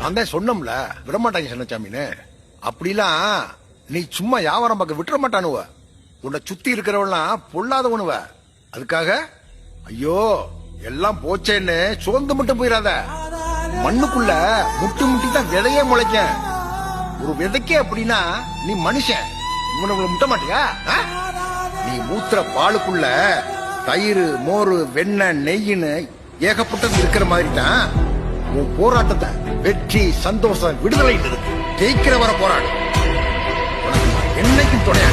நான் தான் சொன்னோம்ல விடமாட்டாங்க சின்னச்சாமின்னு. அப்படிலாம் நீ சும்மா வியாபாரம் பார்க்க விட்டுற மாட்டானுவ. உன்னை சுத்தி இருக்கிறவெல்லாம் பொல்லாதவனுவ. அதுக்காக ஐயோ எல்லாம் போச்சேன்னு சோர்ந்து மட்டும் போயிடாத. மண்ணுக்குள்ள முட்டி முட்டி தான் விதையே முளைக்க. ஒரு விதைக்கே அப்படின்னா நீ மனுஷன் உனக்கு முட்ட மாட்டியா? நீ மூத்திர பாலுக்குள்ள தயிர் மோரு வெண்ணெய் நெய்யின்னு ஏகப்பட்டது இருக்கிற மாதிரி தான் உன் போராட்டத்தை வெற்றி சந்தோஷம் விடுதலை இருக்கு. ஜெயிக்கிற வர போராடு. உனக்கு என்னைக்கும் துணையா